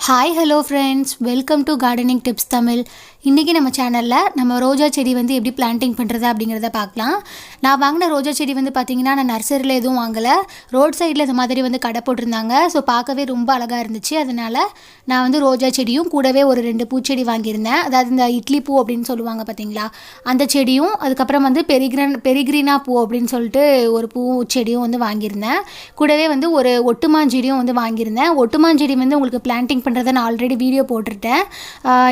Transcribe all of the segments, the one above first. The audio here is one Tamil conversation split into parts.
Hi hello friends, welcome to gardening tips Tamil. இன்றைக்கி நம்ம சேனலில் நம்ம ரோஜா செடி வந்து எப்படி பிளான்டிங் பண்ணுறது அப்படிங்கிறத பார்க்கலாம். நான் வாங்கின ரோஜா செடி வந்து பார்த்திங்கன்னா நான் நர்சரியில் எதுவும் வாங்கலை, ரோட் சைடில் இந்த மாதிரி வந்து கடை போட்டிருந்தாங்க. ஸோ பார்க்கவே ரொம்ப அழகாக இருந்துச்சு. அதனால் நான் வந்து ரோஜா செடியும் கூடவே ஒரு 2 பூச்செடி வாங்கியிருந்தேன். அதாவது இந்த இட்லி பூ அப்படின்னு சொல்லுவாங்க பார்த்தீங்களா, அந்த செடியும் அதுக்கப்புறம் வந்து பெரிகிரீனா பூ அப்படின்னு சொல்லிட்டு ஒரு பூ செடியும் வந்து வாங்கியிருந்தேன். கூடவே வந்து ஒரு ஒட்டுமாஞ்செடியும் வந்து வாங்கியிருந்தேன். ஒட்டுமாஞ்செடி வந்து உங்களுக்கு பிளான்டிங் பண்ணுறதை நான் ஆல்ரெடி வீடியோ போட்டிருக்கேன்.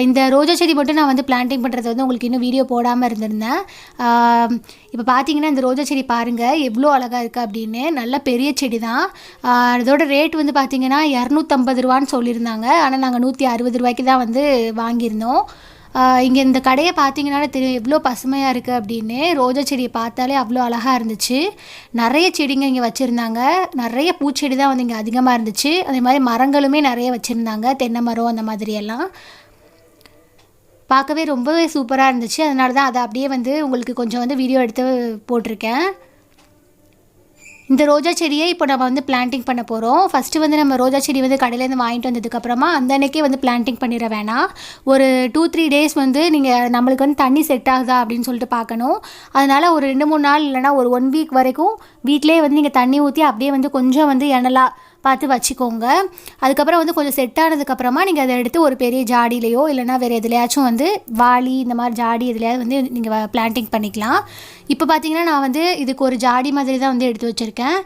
இந்த ரோஜா செடி மட்டும் நான் வந்து பிளான்டிங் பண்ணுறது வந்து உங்களுக்கு இன்னும் வீடியோ போடாமல் இருந்திருந்தேன். இப்போ பார்த்தீங்கன்னா இந்த ரோஜா செடி பாருங்கள் எவ்வளோ அழகாக இருக்குது அப்படின்னு. நல்ல பெரிய செடி தான். அதோட ரேட் வந்து பார்த்திங்கன்னா 250 ரூபான்னு சொல்லியிருந்தாங்க. ஆனால் நாங்கள் 160 ரூபாய்க்கு தான் வந்து வாங்கியிருந்தோம். இங்கே இந்த கடையை பார்த்தீங்கன்னாலே தெரியும் எவ்வளோ பசுமையாக இருக்குது அப்படின்னு. ரோஜா செடியை பார்த்தாலே அவ்வளோ அழகாக இருந்துச்சு. நிறைய செடிங்க இங்கே வச்சுருந்தாங்க. நிறைய பூச்செடி தான் வந்து இங்கே அதிகமாக இருந்துச்சு. அதே மாதிரி மரங்களுமே நிறைய வச்சுருந்தாங்க, தென்னை மரம் அந்த மாதிரியெல்லாம். பார்க்கவே ரொம்பவே சூப்பராக இருந்துச்சு. அதனால தான் அதை அப்படியே வந்து உங்களுக்கு கொஞ்சம் வந்து வீடியோ எடுத்து போட்டிருக்கேன். இந்த ரோஜா செடியை இப்போ நம்ம வந்து பிளான்டிங் பண்ண போகிறோம். ஃபஸ்ட்டு வந்து நம்ம ரோஜா செடி வந்து கடையிலேருந்து வாங்கிட்டு வந்ததுக்கப்புறமா அந்த அன்றைக்கே வந்து பிளான்டிங் பண்ணிட வேணாம். ஒரு 2-3 டேஸ் வந்து நீங்கள் நம்மளுக்கு வந்து தண்ணி செட் ஆகுதா அப்படின்னு சொல்லிட்டு பார்க்கணும். அதனால் ஒரு 2-3 நாள் இல்லைனா ஒரு 1 வீக் வரைக்கும் வீட்டிலே வந்து நீங்கள் தண்ணி ஊற்றி அப்படியே வந்து கொஞ்சம் வந்து இணலாக பார்த்து வச்சுக்கோங்க. அதுக்கப்புறம் வந்து கொஞ்சம் செட் ஆனதுக்கப்புறமா நீங்கள் அதை எடுத்து ஒரு பெரிய ஜாடியிலையோ இல்லைனா வேறு எதுலையாச்சும் வந்து வாளி இந்த மாதிரி ஜாடி எதுலையாவது வந்து நீங்கள் பிளான்டிங் பண்ணிக்கலாம். இப்போ பார்த்தீங்கன்னா நான் வந்து இதுக்கு ஒரு ஜாடி மாதிரி தான் வந்து எடுத்து வச்சுருக்கேன்.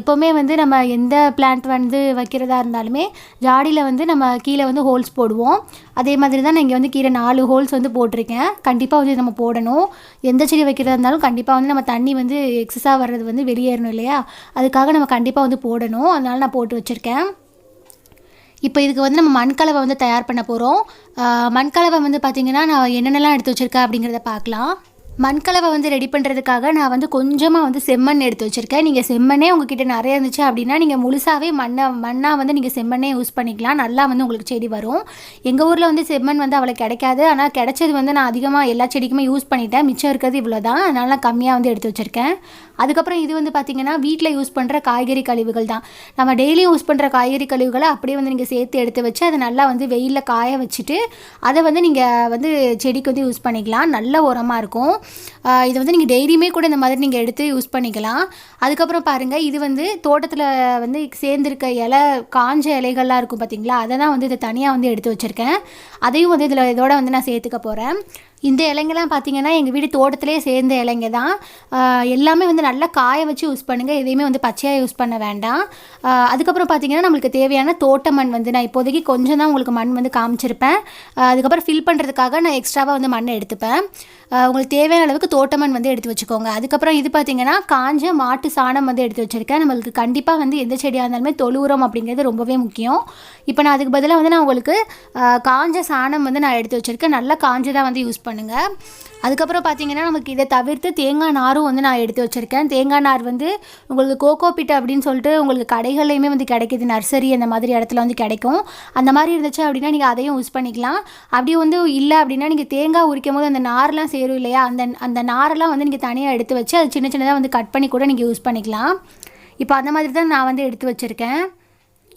எப்போவுமே வந்து நம்ம எந்த பிளான்ட் வந்து வைக்கிறதா இருந்தாலுமே ஜாடியில் வந்து நம்ம கீழே வந்து ஹோல்ஸ் போடுவோம். அதே மாதிரி தான் நான் இங்கே வந்து கீழே 4 ஹோல்ஸ் வந்து போட்டிருக்கேன். கண்டிப்பாக வந்து நம்ம போடணும். எந்த செடி வைக்கிறதா இருந்தாலும் கண்டிப்பாக வந்து நம்ம தண்ணி வந்து எக்ஸஸாக வர்றது வந்து வெளியேறணும் இல்லையா, அதுக்காக நம்ம கண்டிப்பாக வந்து போடணும். அதனால் நான் போட்டு வச்சுருக்கேன். இப்போ இதுக்கு வந்து நம்ம மண்கலவை வந்து தயார் பண்ண போகிறோம். மண்கலவை வந்து பார்த்திங்கன்னா நான் என்னென்னலாம் எடுத்து வச்சுருக்கேன் அப்படிங்கிறத பார்க்கலாம். மண்கலவை வந்து ரெடி பண்ணுறதுக்காக நான் வந்து கொஞ்சமாக வந்து செம்மண் எடுத்து வச்சுருக்கேன். நீங்கள் செம்மண்ணே உங்ககிட்ட நிறைய இருந்துச்சு அப்படின்னா நீங்கள் முழுசாகவே மண்ணாக வந்து நீங்கள் செம்மண்ணே யூஸ் பண்ணிக்கலாம். நல்லா வந்து உங்களுக்கு செடி வரும். எங்கள் ஊரில் வந்து செம்மண் வந்து அவ்வளோ கிடைக்காது. ஆனால் கிடைச்சது வந்து நான் அதிகமாக எல்லா செடிக்குமே யூஸ் பண்ணிட்டேன். மிச்சம் இருக்கிறது இவ்வளோ தான். அதனால் நான் கம்மியாக வந்து எடுத்து வச்சுருக்கேன். அதுக்கப்புறம் இது வந்து பார்த்திங்கன்னா வீட்டில் யூஸ் பண்ணுற காய்கறி கழிவுகள் தான். நம்ம டெய்லியும் யூஸ் பண்ணுற காய்கறி கழிவுகளை அப்படியே வந்து நீங்கள் சேர்த்து எடுத்து வச்சு அதை நல்லா வந்து வெயிலில் காய வச்சுட்டு அதை வந்து நீங்கள் வந்து செடிக்கு வந்து யூஸ் பண்ணிக்கலாம். நல்ல உரமாக இருக்கும். இதை வந்து நீங்கள் டெய்லியுமே கூட இந்த மாதிரி நீங்கள் எடுத்து யூஸ் பண்ணிக்கலாம். அதுக்கப்புறம் பாருங்கள், இது வந்து தோட்டத்தில் வந்து சேர்ந்துருக்க இலை, காஞ்ச இலைகள்லாம் இருக்கும் பார்த்திங்களா, அதை தான் வந்து இதை தனியாக வந்து எடுத்து வச்சுருக்கேன். அதையும் வந்து இதோட வந்து நான் சேர்த்துக்க போகிறேன். இந்த இலைங்கெல்லாம் பார்த்திங்கன்னா எங்கள் வீடு தோட்டத்திலே சேர்ந்த இலைங்க தான். எல்லாமே வந்து நல்லா காய வச்சு யூஸ் பண்ணுங்கள். எதையுமே வந்து பச்சையாக யூஸ் பண்ண வேண்டாம். அதுக்கப்புறம் பார்த்திங்கன்னா நம்மளுக்கு தேவையான தோட்ட மண் வந்து நான் இப்போதைக்கு கொஞ்சம் தான் உங்களுக்கு மண் வந்து காமிச்சிருப்பேன். அதுக்கப்புறம் ஃபில் பண்ணுறதுக்காக நான் எக்ஸ்ட்ராவாக வந்து மண்ணை எடுத்துப்பேன். உங்களுக்கு தேவையான அளவுக்கு தோட்ட மண் வந்து எடுத்து வச்சுக்கோங்க. அதுக்கப்புறம் இது பார்த்திங்கன்னா காஞ்ச மாட்டு சாணம் வந்து எடுத்து வச்சுருக்கேன். நம்மளுக்கு கண்டிப்பாக வந்து எந்த செடியாக இருந்தாலுமே தொழு உரம் அப்படிங்கிறது ரொம்பவே முக்கியம். இப்போ நான் அதுக்கு பதிலாக வந்து நான் உங்களுக்கு காஞ்ச சாணம் வந்து நான் எடுத்து வச்சுருக்கேன். நல்லா காஞ்சதாக வந்து யூஸ் பண்ணுங்கள். அதுக்கப்புறம் பார்த்திங்கன்னா நமக்கு இதை தவிர்த்து தேங்காய் நாரும் வந்து நான் எடுத்து வச்சுருக்கேன். தேங்காய் நார் வந்து உங்களுக்கு கோகோ பிட் அப்படின்னு சொல்லிட்டு உங்களுக்கு கடைகள்லையுமே வந்து கிடைக்கிது. நர்சரி அந்த மாதிரி இடத்துல வந்து கிடைக்கும். அந்த மாதிரி இருந்துச்சு அப்படின்னா நீங்கள் அதையும் யூஸ் பண்ணிக்கலாம். அப்படி வந்து இல்லை அப்படின்னா நீங்கள் தேங்காய் உரிக்கும் போது அந்த நார்லாம் சேரும் இல்லையா, அந்த நாரெல்லாம் வந்து நீங்கள் தனியாக எடுத்து வச்சு அது சின்ன சின்னதாக வந்து கட் பண்ணி கூட நீங்கள் யூஸ் பண்ணிக்கலாம். இப்போ அந்த மாதிரி தான் நான் வந்து எடுத்து வச்சுருக்கேன்.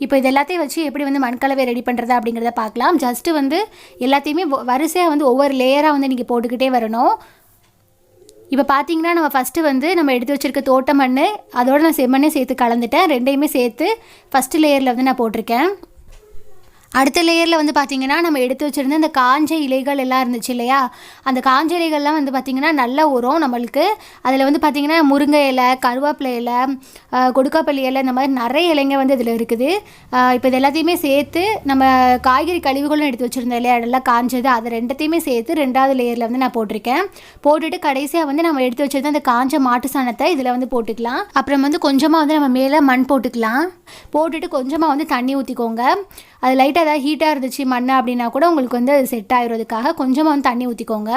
இப்போ இது எல்லாத்தையும் வச்சு எப்படி வந்து மண்கலவை ரெடி பண்ணுறது அப்படிங்கிறத பார்க்கலாம். ஜஸ்ட்டு வந்து எல்லாத்தையுமே வரிசையாக வந்து ஒவ்வொரு லேயராக வந்து நீங்கள் போட்டுக்கிட்டே வரணும். இப்போ பார்த்தீங்கன்னா நம்ம ஃபஸ்ட்டு வந்து நம்ம எடுத்து வச்சுருக்க தோட்ட மண் அதோடு நான் செம்மண்ணே சேர்த்து கலந்துட்டேன். ரெண்டையுமே சேர்த்து ஃபஸ்ட்டு லேயரில் வந்து நான் போட்டிருக்கேன். அடுத்த லேயரில் வந்து பார்த்திங்கன்னா நம்ம எடுத்து வச்சுருந்த இந்த காஞ்ச இலைகள் எல்லாம் இருந்துச்சு இல்லையா, அந்த காஞ்ச இலைகள்லாம் வந்து பார்த்திங்கன்னா நல்ல உரம் நம்மளுக்கு. அதில் வந்து பார்த்திங்கன்னா முருங்கை இலை, கருவேப்பிலை இலை, கொடுக்காப்பள்ளி இலை, இந்த மாதிரி நிறைய இலைங்க வந்து இதில் இருக்குது. இப்போ இது எல்லாத்தையுமே சேர்த்து நம்ம காய்கறி கழிவுகளும் எடுத்து வச்சுருந்தோம் இல்லையா, அதெல்லாம் காஞ்சது, அதை ரெண்டத்தையுமே சேர்த்து 2வது லேயரில் வந்து நான் போட்டிருக்கேன். போட்டுட்டு கடைசியாக வந்து நம்ம எடுத்து வச்சுருந்த அந்த காஞ்ச மாட்டு சாணத்தை இதில் வந்து போட்டுக்கலாம். அப்புறம் வந்து கொஞ்சமாக வந்து நம்ம மேலே மண் போட்டுக்கலாம். போட்டுட்டு கொஞ்சமாக வந்து தண்ணி ஊற்றிக்கோங்க. அது லைட்டாக ஏதாவது ஹீட்டாக இருந்துச்சு மண் அப்படின்னா கூட உங்களுக்கு வந்து அது செட் ஆகிறதுக்காக கொஞ்சமாக வந்து தண்ணி ஊற்றிக்கோங்க.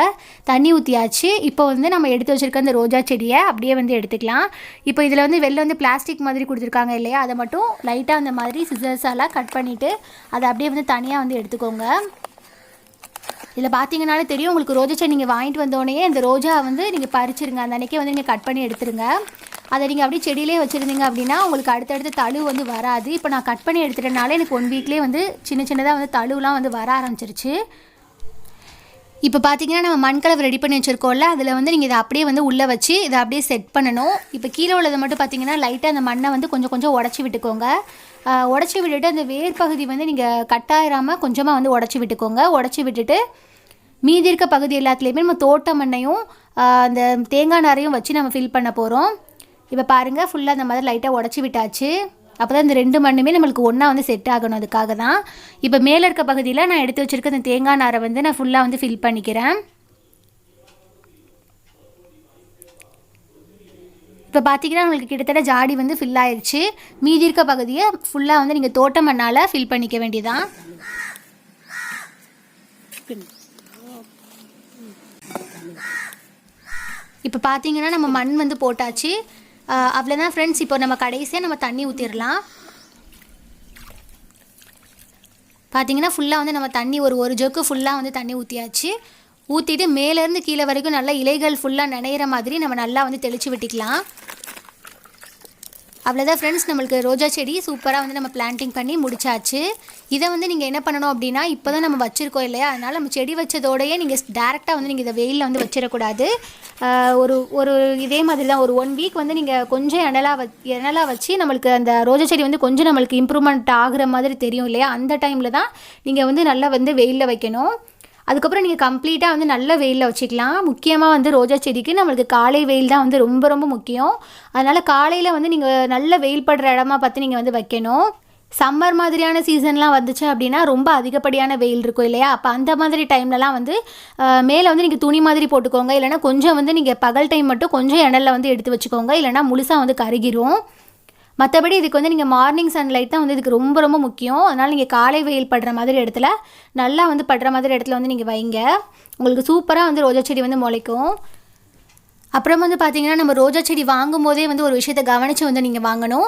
தண்ணி ஊற்றியாச்சு. இப்போ வந்து நம்ம எடுத்து வச்சுருக்க அந்த ரோஜா செடியை அப்படியே வந்து எடுத்துக்கலாம். இப்போ இதில் வந்து வெளில வந்து பிளாஸ்டிக் மாதிரி கொடுத்துருக்காங்க இல்லையா, அதை மட்டும் லைட்டாக அந்த மாதிரி சிசர்ஸால் கட் பண்ணிவிட்டு அதை அப்படியே வந்து தனியாக வந்து எடுத்துக்கோங்க. இதில் பார்த்தீங்கன்னாலே தெரியும் உங்களுக்கு ரோஜா செடி நீங்கள் வாங்கிட்டு வந்தோடனே இந்த ரோஜா வந்து நீங்கள் பறிச்சிருங்க. அந்த அன்றைக்கே வந்து நீங்கள் கட் பண்ணி எடுத்துருங்க. அதை நீங்கள் அப்படியே செடியிலே வச்சுருந்தீங்க அப்படின்னா உங்களுக்கு அடுத்தடுத்து தழு வந்து வராது. இப்போ நான் கட் பண்ணி எடுத்துட்டனால எனக்கு 1 வீக்லேயே வந்து சின்ன சின்னதாக வந்து தழுலாம் வந்து வர ஆரம்பிச்சிருச்சு. இப்போ பார்த்தீங்கன்னா நம்ம மண்கலவை ரெடி பண்ணி வச்சுருக்கோம்ல, அதில் வந்து நீங்கள் இதை அப்படியே வந்து உள்ளே வச்சு இதை அப்படியே செட் பண்ணணும். இப்போ கீழே உள்ளதை மட்டும் பார்த்தீங்கன்னா லைட்டாக அந்த மண்ணை வந்து கொஞ்சம் கொஞ்சம் உடச்சி விட்டுக்கோங்க. உடச்சி விட்டுட்டு அந்த வேர் பகுதி வந்து நீங்கள் கட்டாயிராமல் கொஞ்சமாக வந்து உடச்சி விட்டுக்கோங்க. உடச்சி விட்டுட்டு மீதி இருக்க பகுதி எல்லாத்துலேயுமே நம்ம தோட்ட மண்ணையும் அந்த தேங்காய் நாரையும் வச்சு நம்ம ஃபில் பண்ண போகிறோம். இப்போ பாருங்கள் ஃபுல்லாக அந்த மாதிரி லைட்டாக உடச்சி விட்டாச்சு. அப்போ தான் இந்த 2 மண்ணுமே நம்மளுக்கு ஒன்றா வந்து செட் ஆகணும். அதுக்காக தான் இப்போ மேலே இருக்க பகுதியில் நான் எடுத்து வச்சுருக்க அந்த தேங்காய் நாரை வந்து நான் ஃபுல்லாக வந்து ஃபில் பண்ணிக்கிறேன். இப்போ பார்த்தீங்கன்னா நம்மளுக்கு கிட்டத்தட்ட ஜாடி வந்து ஃபில் ஆயிடுச்சு. மீதி இருக்க பகுதியை ஃபுல்லாக வந்து நீங்கள் தோட்ட மண்ணால் ஃபில் பண்ணிக்க வேண்டியதான். இப்போ பார்த்தீங்கன்னா நம்ம மண் வந்து போட்டாச்சு. அவ்வளோதான் ஃப்ரெண்ட்ஸ். இப்போ நம்ம கடைசியாக நம்ம தண்ணி ஊற்றிடலாம். பார்த்தீங்கன்னா ஃபுல்லாக வந்து நம்ம தண்ணி ஒரு ஜோக்கு ஃபுல்லாக வந்து தண்ணி ஊற்றியாச்சு. ஊற்றிட்டு மேலேருந்து கீழே வரைக்கும் நல்லா இலைகள் ஃபுல்லாக நனையிற மாதிரி நம்ம நல்லா வந்து தெளித்து விட்டுக்கலாம். அவ்வளோதான் ஃப்ரெண்ட்ஸ், நம்மளுக்கு ரோஜா செடி சூப்பராக வந்து நம்ம பிளான்டிங் பண்ணி முடிச்சாச்சு. இதை வந்து நீங்கள் என்ன பண்ணணும் அப்படின்னா, இப்போ தான் நம்ம வச்சுருக்கோம் இல்லையா, அதனால் நம்ம செடி வச்சதோடையே நீங்கள் டேரெக்டாக வந்து நீங்கள் இதை வெயிலில் வந்து வச்சிடக்கூடாது. ஒரு இதே மாதிரி தான் ஒரு 1 வீக் வந்து நீங்கள் கொஞ்சம் இனலாக வச்சு நம்மளுக்கு அந்த ரோஜா செடி வந்து கொஞ்சம் நம்மளுக்கு இம்ப்ரூவ்மெண்ட் ஆகுற மாதிரி தெரியும் இல்லையா, அந்த டைமில் தான் நீங்கள் வந்து நல்லா வந்து வெயிலில் வைக்கணும். அதுக்கப்புறம் நீங்கள் கம்ப்ளீட்டாக வந்து நல்ல வெயிலில் வச்சுக்கலாம். முக்கியமாக வந்து ரோஜா செடிக்கு நம்மளுக்கு காலை வெயில் தான் வந்து ரொம்ப ரொம்ப முக்கியம். அதனால் காலையில் வந்து நீங்கள் நல்ல வெயில் படுற இடமா பார்த்து நீங்கள் வந்து வைக்கணும். சம்மர் மாதிரியான சீசன்லாம் வந்துச்சு அப்படின்னா ரொம்ப அதிகப்படியான வெயில் இருக்கும் இல்லையா, அப்போ அந்த மாதிரி டைம்லலாம் வந்து மேலே வந்து நீங்கள் துணி மாதிரி போட்டுக்கோங்க. இல்லைனா கொஞ்சம் வந்து நீங்கள் பகல் டைம் மட்டும் கொஞ்சம் இணலில் வந்து எடுத்து வச்சுக்கோங்க. இல்லைனா முழுசாக வந்து கருகிரும். மற்றபடி இதுக்கு வந்து நீங்கள் மார்னிங் சன்லைட் தான் வந்து இதுக்கு ரொம்ப ரொம்ப முக்கியம். அதனால் நீங்கள் காலை வெயில் படுற மாதிரி இடத்துல நல்லா வந்து படுற மாதிரி இடத்துல வந்து நீங்கள் வைங்க. உங்களுக்கு சூப்பராக வந்து ரோஜா செடி வந்து முளைக்கும். அப்புறம் வந்து பார்த்தீங்கன்னா நம்ம ரோஜா செடி வாங்கும் போதே வந்து ஒரு விஷயத்தை கவனித்து வந்து நீங்கள் வாங்கணும்.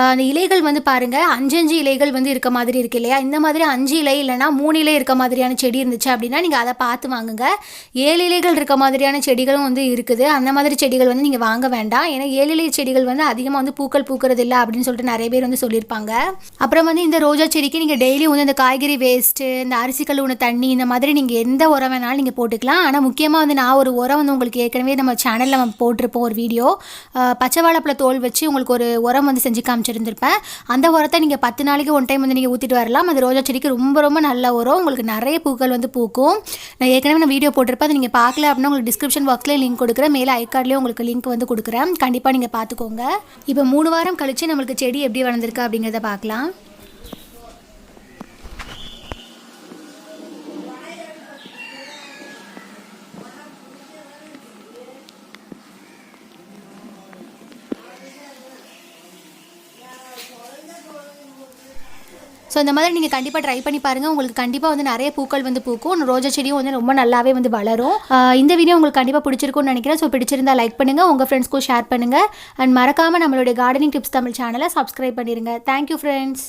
அந்த இலைகள் வந்து பாருங்கள் 5 இலைகள் வந்து இருக்க மாதிரி இருக்குது இல்லையா, இந்த மாதிரி 5 இலை இல்லைனா 3 இலை இருக்க மாதிரியான செடி இருந்துச்சு அப்படின்னா நீங்கள் அதை பார்த்து வாங்குங்க. 7 இலைகள் இருக்க மாதிரியான செடிகளும் வந்து இருக்குது. அந்த மாதிரி செடிகள் வந்து நீங்கள் வாங்க வேண்டாம். ஏன்னா 7 இலை செடிகள் வந்து அதிகமாக வந்து பூக்கள் பூக்கிறது இல்லை அப்படின்னு சொல்லிட்டு நிறைய பேர் வந்து சொல்லியிருப்பாங்க. அப்புறம் வந்து இந்த ரோஜா செடிக்கு நீங்கள் டெய்லியும் வந்து இந்த காய்கறி வேஸ்ட்டு, இந்த அரிசி கழுவுன தண்ணி, இந்த மாதிரி நீங்கள் எந்த உரம் வேணாலும் நீங்கள் போட்டுக்கலாம். ஆனால் முக்கியமாக வந்து நான் ஒரு உரம் வந்து உங்களுக்கு ஏற்கனவே நம்ம சேனல் நம்ம போட்டிருப்போம் ஒரு வீடியோ, பச்சை வாழைப்பழ தோல் வச்சு உங்களுக்கு ஒரு உரம் வந்து செஞ்சு காமிச்சிருந்திருப்பேன். அந்த உரத்தை நீங்கள் 10 நாளைக்கு 1 டைம் வந்து நீங்கள் ஊற்றிட்டு வரலாம். அது ரோஜா செடிக்கு ரொம்ப ரொம்ப நல்ல உரம். உங்களுக்கு நிறைய பூக்கள் வந்து பூக்கும். நான் ஏற்கனவே வீடியோ போட்டிருப்பேன். அதை நீங்கள் பார்க்கல அப்படின்னா உங்களுக்கு டிஸ்கிரிப்ஷன் பாக்ஸ்லேயே லிங்க் கொடுக்குறேன், மேலே ஐகார்ட்லேயும் உங்களுக்கு லிங்க் வந்து கொடுக்குறேன். கண்டிப்பாக நீங்கள் பார்த்துக்கோங்க. இப்போ 3 வாரம் கழித்து நம்மளுக்கு செடி எப்படி வளர்ந்துருக்கு அப்படிங்கிறத பார்க்கலாம். ஸோ இந்த மாதிரி நீங்கள் கண்டிப்பாக ட்ரை பண்ணி பாருங்கள். உங்களுக்கு கண்டிப்பாக வந்து நிறைய பூக்கள் வந்து பூக்கும். ரோஜா செடியும் வந்து ரொம்ப நல்லாவே வந்து வளரும். இந்த வீடியோ உங்களுக்கு கண்டிப்பாக பிடிச்சிருக்கும்னு நினைக்கிறேன். ஸோ பிடிச்சிருந்தா லைக் பண்ணுங்கள், உங்கள் ஃப்ரெண்ட்ஸ்க்கும் ஷேர் பண்ணுங்கள். அண்ட் மறக்காமல் நம்மளுடைய கார்டனிங் டிப்ஸ் தமிழ் சேனலை சப்ஸ்கிரைப் பண்ணிடுங்க. Thank you friends.